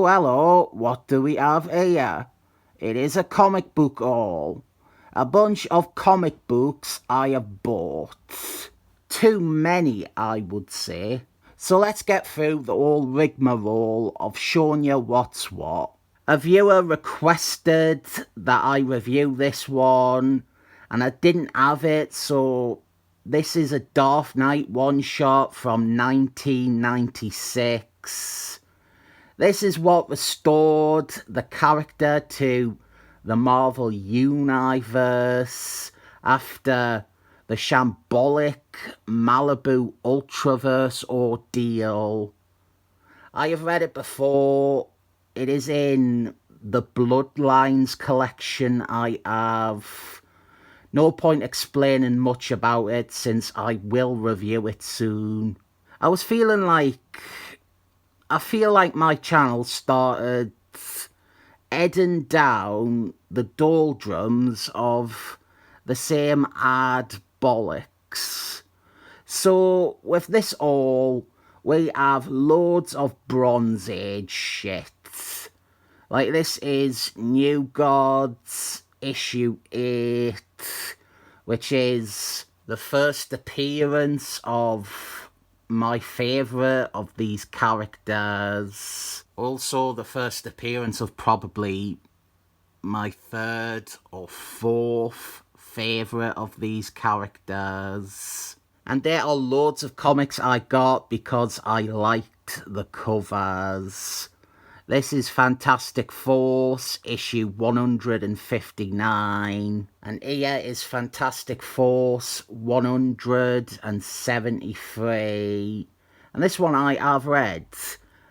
Hello, what do we have here? It is a comic book haul. A bunch of comic books I have bought. Too many, I would say. So let's get through the whole rigmarole of showing you what's what. A viewer requested that I review this one, and I didn't have it, so this is a Darth Knight one-shot from 1996. This is what restored the character to the Marvel Universe after the shambolic Malibu Ultraverse ordeal. I have read it before. It is in the Bloodlines collection I have. No point explaining much about it since I will review it soon. I feel like my channel started heading down the doldrums of the same ad bollocks. So with this all, we have loads of Bronze Age shit. Like this is New Gods issue 8, which is the first appearance of my favourite of these characters. Also the first appearance of probably my third or fourth favourite of these characters. And there are loads of comics I got because I liked the covers. This is Fantastic Force, issue 159. And here is Fantastic Force 173. And this one I have read.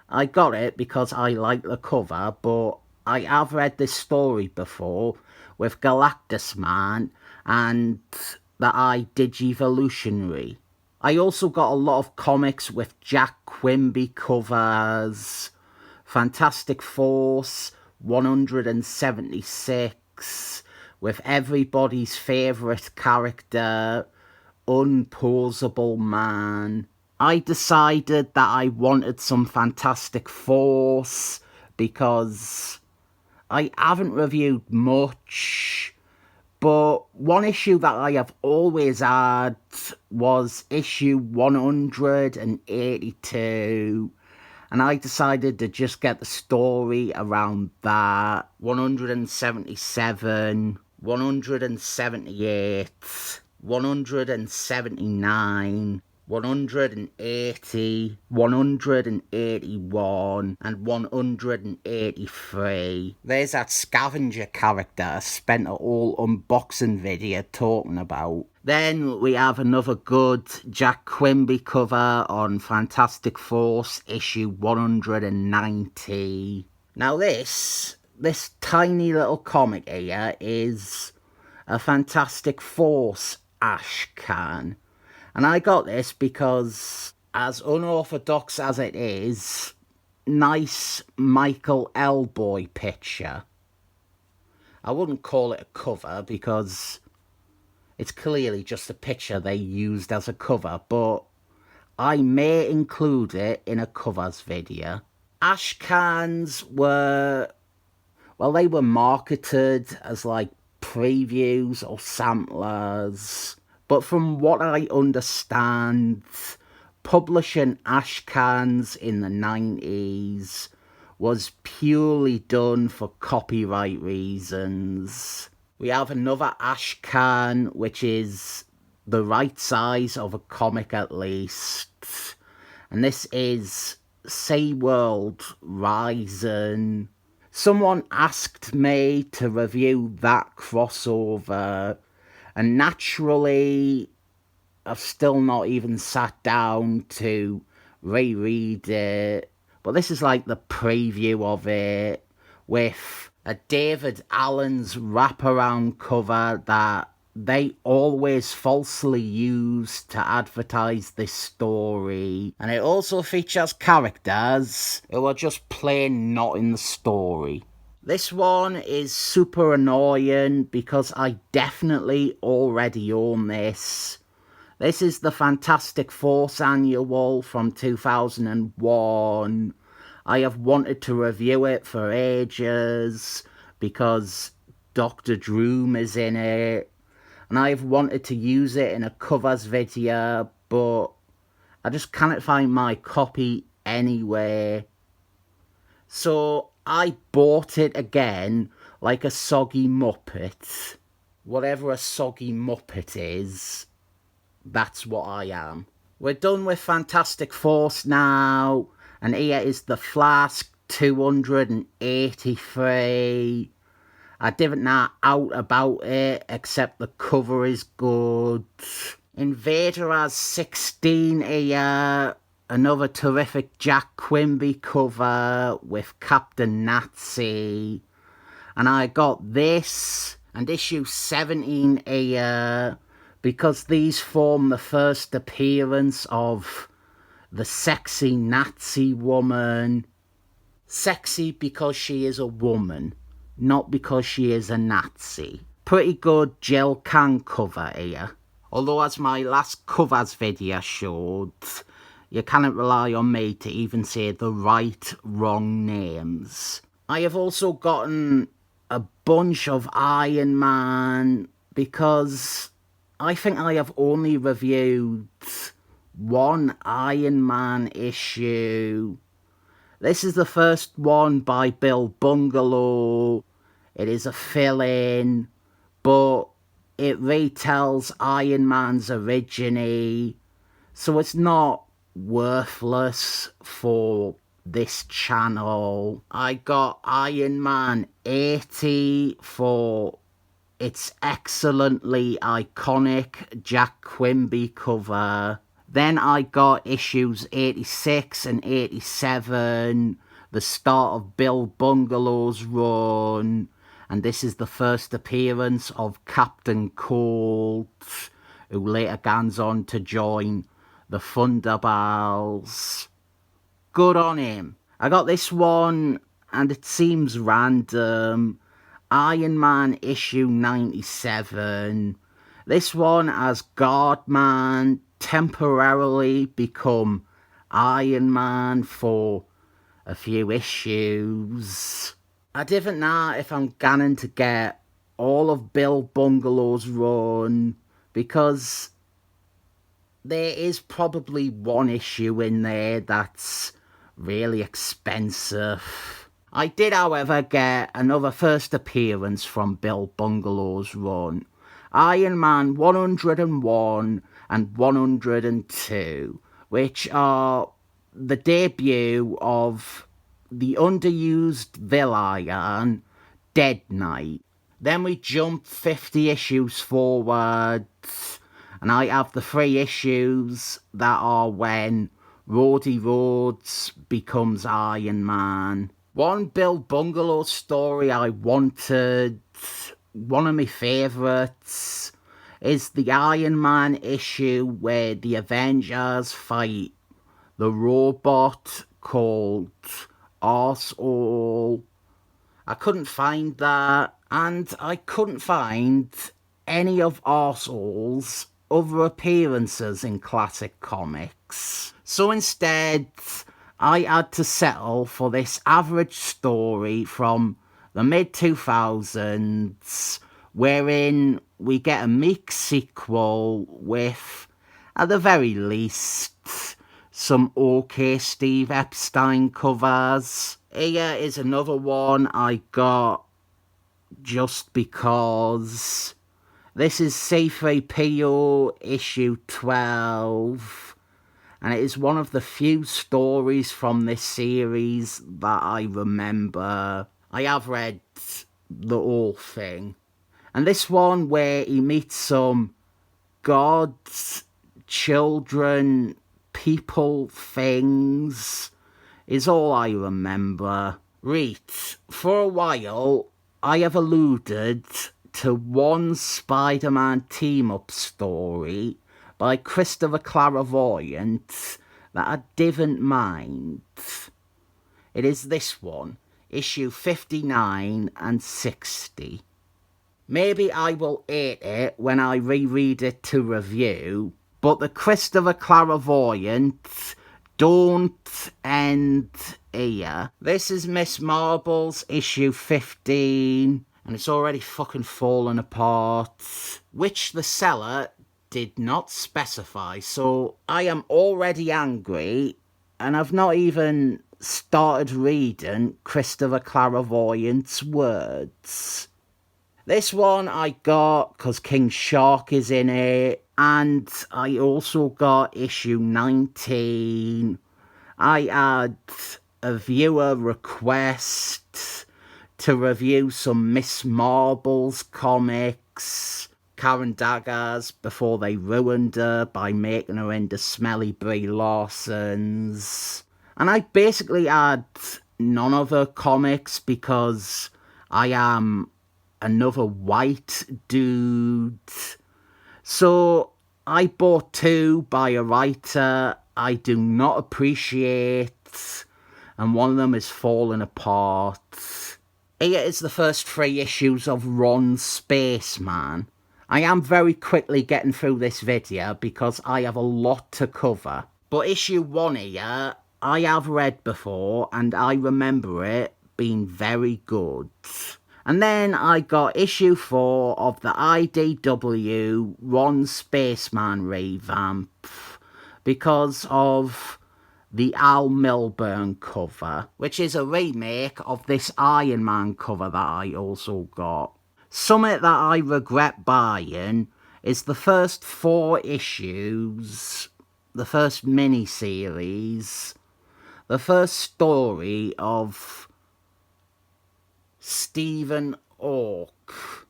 I got it because I like the cover, but I have read this story before with Galactus Man and the Eye Digivolutionary. I also got a lot of comics with Jack Quimby covers. Fantastic Force 176 with everybody's favourite character, Unposable Man. I decided that I wanted some Fantastic Force because I haven't reviewed much, but one issue that I have always had was issue 182. And I decided to just get the story around that. 177, 178, 179, 180, 181, and 183. There's that scavenger character I spent a whole unboxing video talking about. Then we have another good Jack Quimby cover on Fantastic Force issue 190. Now this tiny little comic here is a Fantastic Force ash can. And I got this because, as unorthodox as it is, nice Michael Elboy picture. I wouldn't call it a cover because it's clearly just a picture they used as a cover, but I may include it in a covers video. Ash cans were marketed as like previews or samplers. But from what I understand, publishing ash cans in the 90s was purely done for copyright reasons. We have another ash can, which is the right size of a comic at least. And this is SeaWorld Rising. Someone asked me to review that crossover, and naturally, I've still not even sat down to reread it. But this is like the preview of it, with a David Allen's wraparound cover that they always falsely use to advertise this story. And it also features characters who are just plain not in the story. This one is super annoying because I definitely already own this. This is the Fantastic Force annual from 2001. I have wanted to review it for ages because Dr. Droom is in it, and I've wanted to use it in a covers video, but I just cannot find my copy anywhere. So I bought it again like a soggy muppet. Whatever a soggy muppet is, that's what I am. We're done with Fantastic Force now, and here is the Flask 283. I didn't know out about it, except the cover is good. Invader has 16 here. Another terrific Jack Quimby cover with Captain Nazi. And I got this and issue 17 here because these form the first appearance of the sexy Nazi woman. Sexy because she is a woman, not because she is a Nazi. Pretty good Jill Kang cover here. Although as my last covers video showed, you cannot rely on me to even say the wrong names. I have also gotten a bunch of Iron Man because I think I have only reviewed one Iron Man issue. This is the first one by Bill Bungalow. It is a fill-in, but it retells Iron Man's origin, so it's not worthless for this channel. I got Iron Man 80 for its excellently iconic Jack Quimby cover. Then I got issues 86 and 87, the start of Bill Bungalow's run, and this is the first appearance of Captain Cold, who later goes on to join the Thunderbirds. Good on him. I got this one, and it seems random. Iron Man issue 97. This one has Guardman temporarily become Iron Man for a few issues. I didn't know if I'm going to get all of Bill Bungalow's run, because there is probably one issue in there that's really expensive. I did, however, get another first appearance from Bill Bungalow's run. Iron Man 101 and 102, which are the debut of the underused villain, Dead Knight. Then we jump 50 issues forward, and I have the 3 issues that are when Roddy Rhodes becomes Iron Man. One Bill Bungalow story I wanted, one of my favourites, is the Iron Man issue where the Avengers fight the robot called Arsehole. I couldn't find that, and I couldn't find any of Arsehole's other appearances in classic comics. So instead, I had to settle for this average story from the mid-2000s, wherein we get a meek sequel with, at the very least, some okay Steve Epstein covers. Here is another one I got just because. This is C3PO issue 12, and it is one of the few stories from this series that I remember. I have read the whole thing. And this one where he meets some gods, children, people, things, is all I remember. Right, for a while, I have alluded to one Spider-Man team-up story by Christopher Clairvoyant that I didn't mind. It is this one, issue 59 and 60. Maybe I will hate it when I reread it to review, but the Christopher Clairvoyant don't end here. This is Miss Marbles, issue 15, and it's already fucking fallen apart, which the seller did not specify, so I am already angry, and I've not even started reading Christopher Clairvoyant's words. This one I got because King Shark is in it, and I also got issue 19. I had a viewer request to review some Miss Marbles comics, Karen Daggers, before they ruined her by making her into Smelly Brie Larson's. And I basically had none of her comics because I am another white dude. So I bought two by a writer I do not appreciate, and one of them is falling apart. Here is the first 3 issues of Ron Spaceman. I am very quickly getting through this video because I have a lot to cover. But issue 1 here, I have read before and I remember it being very good. And then I got issue 4 of the IDW Ron Spaceman revamp because of the Al Milburn cover, which is a remake of this Iron Man cover that I also got. Something that I regret buying is the first 4 issues, the first mini-series, the first story of Stephen Hawke.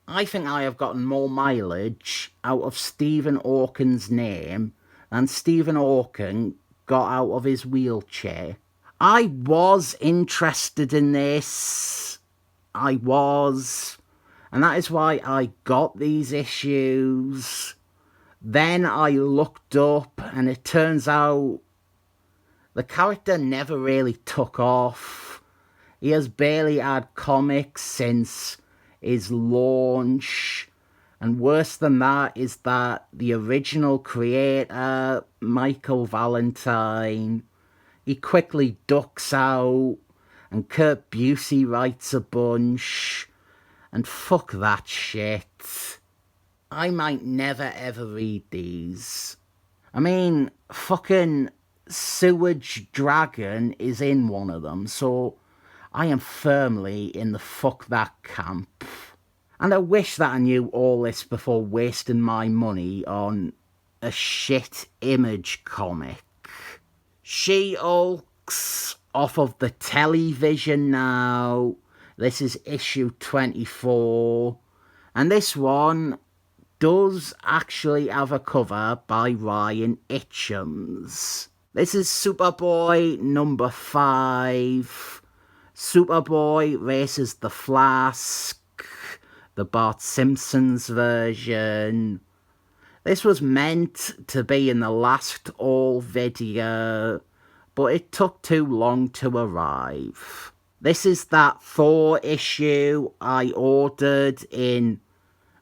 I think I have gotten more mileage out of Stephen Hawking's name than Stephen Hawking got out of his wheelchair. I was interested in this. I was. And that is why I got these issues. Then I looked up and it turns out the character never really took off. He has barely had comics since his launch. And worse than that is that the original creator, Michael Valentine, he quickly ducks out, and Kurt Busey writes a bunch, and fuck that shit. I might never ever read these. I mean, fucking Sewage Dragon is in one of them, so I am firmly in the fuck that camp. And I wish that I knew all this before wasting my money on a shit Image comic. She-Hulk's off of the television now. This is issue 24. And this one does actually have a cover by Ryan Itchums. This is Superboy number 5. Superboy races the Flask, the Bart Simpson's version. This was meant to be in the last all video, but it took too long to arrive. This is that Thor issue I ordered in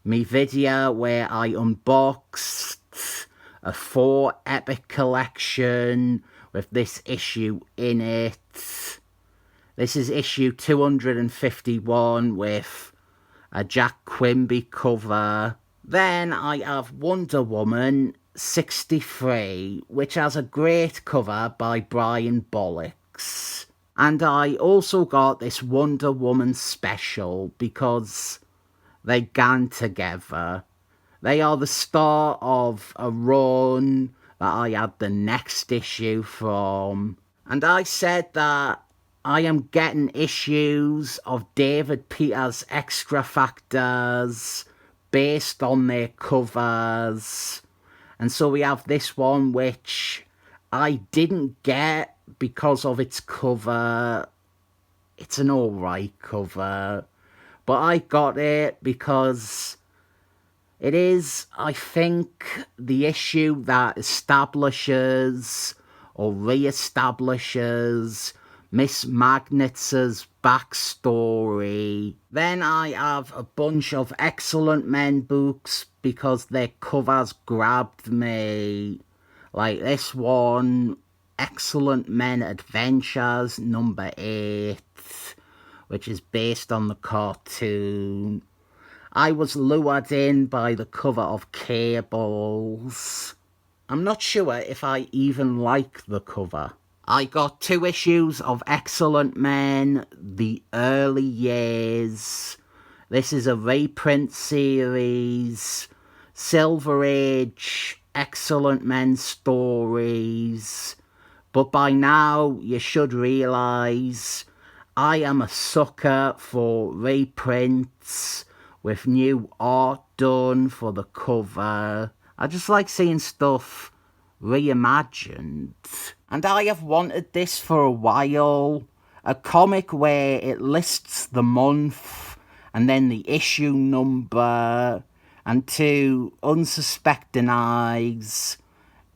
me video where I unboxed a Thor Epic Collection with this issue in it. This is issue 251 with a Jack Quimby cover. Then I have Wonder Woman 63, which has a great cover by Brian Bollocks. And I also got this Wonder Woman special because they gang together. They are the start of a run that I had the next issue from. And I said that I am getting issues of David Peters Extra Factors based on their covers. And so we have this one which I didn't get because of its cover. It's an alright cover. But I got it because it is, I think, the issue that establishes or re-establishes Miss Magnetz's backstory. Then I have a bunch of Excellent Men books because their covers grabbed me. Like this one, Excellent Men Adventures #8, which is based on the cartoon. I was lured in by the cover of Cables. I'm not sure if I even like the cover. I got 2 issues of Excellent Men, The Early Years. This is a reprint series. Silver Age, Excellent Men stories. But by now, you should realise I am a sucker for reprints with new art done for the cover. I just like seeing stuff reimagined. And I have wanted this for a while. A comic where it lists the month and then the issue number, and to unsuspecting eyes,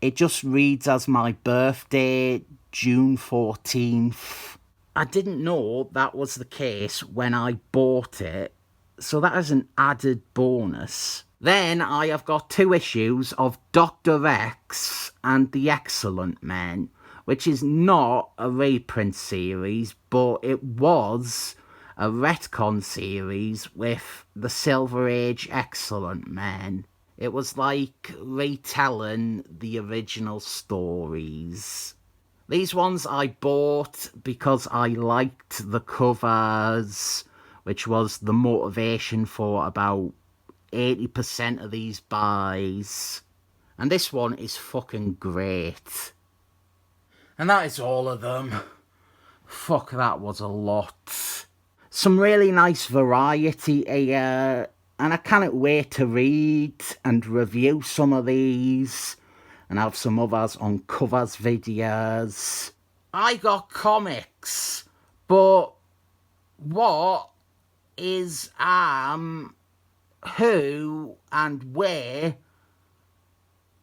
it just reads as my birthday, June 14th. I didn't know that was the case when I bought it, so that is an added bonus. Then I have got 2 issues of Dr. X and the Excellent Men, which is not a reprint series, but it was a retcon series with the Silver Age Excellent Men. It was like retelling the original stories. These ones I bought because I liked the covers, which was the motivation for about 80% of these buys. And this one is fucking great. And that is all of them. Fuck, that was a lot. Some really nice variety here, and I cannot wait to read and review some of these and have some others on covers videos. I got comics, but what is who and where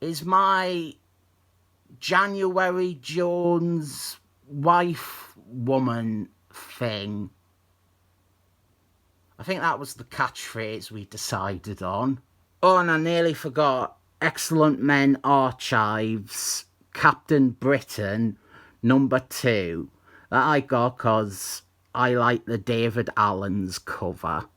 is my January Jones wife woman thing? I think that was the catchphrase we decided on. Oh, and I nearly forgot Excellent Men Archives, Captain Britain, #2, that I got because I like the David Allen's cover.